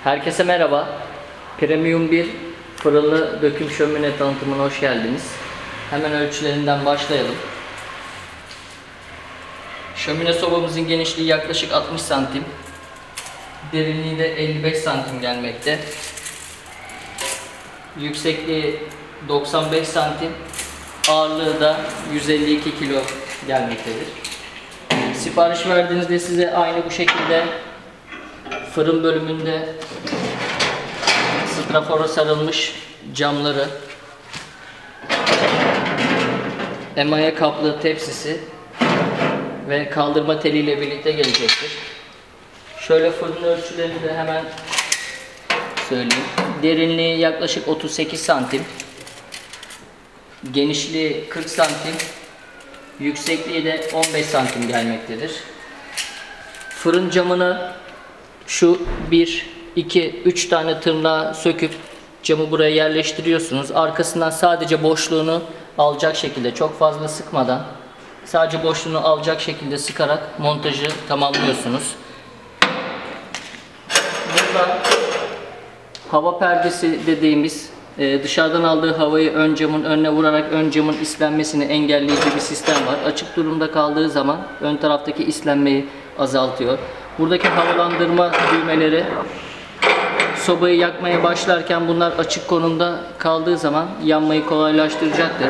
Herkese merhaba. Premium bir fırınlı döküm şömine tanıtımına hoş geldiniz. Hemen ölçülerinden başlayalım. Şömine sobamızın genişliği yaklaşık 60 santim. Derinliği de 55 santim gelmekte. Yüksekliği 95 santim. Ağırlığı da 152 kilo gelmektedir. Sipariş verdiğinizde size aynı bu şekilde fırın bölümünde strafora sarılmış camları, emaye kaplı tepsisi ve kaldırma teliyle birlikte gelecektir. Şöyle fırın ölçülerini de hemen söyleyeyim. Derinliği yaklaşık 38 santim. Genişliği 40 santim. Yüksekliği de 15 santim gelmektedir. Fırın camını şu 1, 2, 3 tane tırnağı söküp camı buraya yerleştiriyorsunuz. Arkasından sadece boşluğunu alacak şekilde, çok fazla sıkmadan, sadece boşluğunu alacak şekilde sıkarak montajı tamamlıyorsunuz. Burada hava perdesi dediğimiz dışarıdan aldığı havayı ön camın önüne vurarak ön camın islenmesini engelleyici bir sistem var. Açık durumda kaldığı zaman ön taraftaki islenmeyi azaltıyor. Buradaki havalandırma düğmeleri sobayı yakmaya başlarken bunlar açık konumda kaldığı zaman yanmayı kolaylaştıracaktır.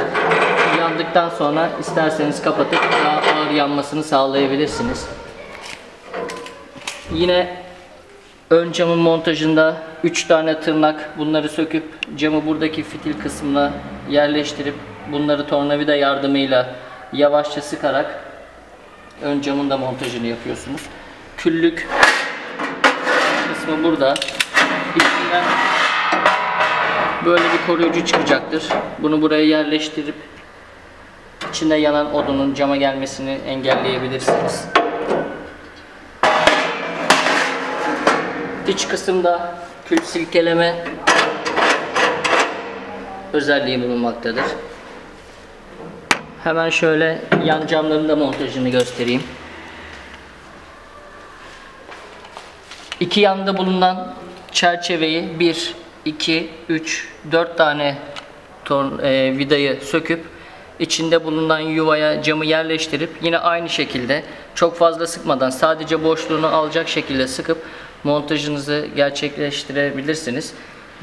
Yandıktan sonra isterseniz kapatıp daha ağır yanmasını sağlayabilirsiniz. Yine ön camın montajında 3 tane tırnak, bunları söküp camı buradaki fitil kısmına yerleştirip bunları tornavida yardımıyla yavaşça sıkarak ön camın da montajını yapıyorsunuz. Küllük kısmı burada. İçinden böyle bir koruyucu çıkacaktır. Bunu buraya yerleştirip içinde yanan odunun cama gelmesini engelleyebilirsiniz. İç kısımda kül silkeleme özelliği bulunmaktadır. Hemen şöyle yan camların da montajını göstereyim. İki yanda bulunan çerçeveyi 1, 2, 3, 4 tane vidayı söküp içinde bulunan yuvaya camı yerleştirip yine aynı şekilde çok fazla sıkmadan sadece boşluğunu alacak şekilde sıkıp montajınızı gerçekleştirebilirsiniz.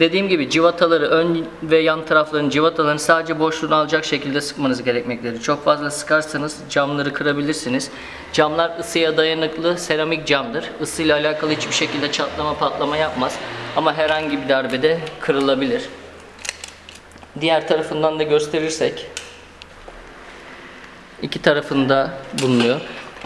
Dediğim gibi civataları, ön ve yan tarafların civatalarını sadece boşluğunu alacak şekilde sıkmanız gerekmektedir. Çok fazla sıkarsanız camları kırabilirsiniz. Camlar ısıya dayanıklı seramik camdır. Isıyla alakalı hiçbir şekilde çatlama patlama yapmaz. Ama herhangi bir darbede kırılabilir. Diğer tarafından da gösterirsek iki tarafında bulunuyor.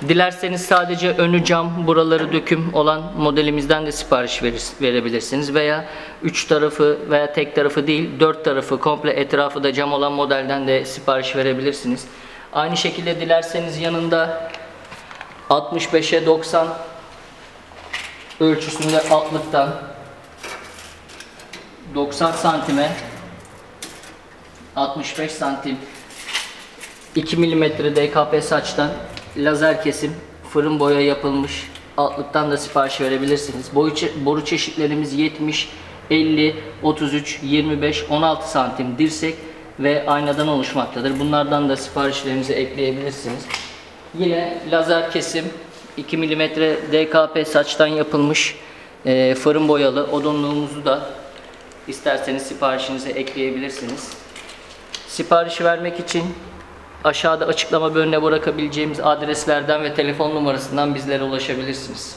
Dilerseniz sadece önü cam, buraları döküm olan modelimizden de sipariş verebilirsiniz. Veya 3 tarafı veya tek tarafı değil 4 tarafı komple etrafı da cam olan modelden de sipariş verebilirsiniz. Aynı şekilde dilerseniz yanında 65'e 90 ölçüsünde altlıktan 90 santime 65 santim 2 mm DKP saçtan lazer kesim fırın boya yapılmış altlıktan da sipariş verebilirsiniz. Boru çeşitlerimiz 70, 50, 33, 25, 16 santim dirsek ve aynadan oluşmaktadır. Bunlardan da siparişlerinizi ekleyebilirsiniz. Yine lazer kesim 2 mm DKP saçtan yapılmış fırın boyalı odunluğumuzu da isterseniz siparişinize ekleyebilirsiniz. Siparişi vermek için aşağıda açıklama bölümüne bırakabileceğimiz adreslerden ve telefon numarasından bizlere ulaşabilirsiniz.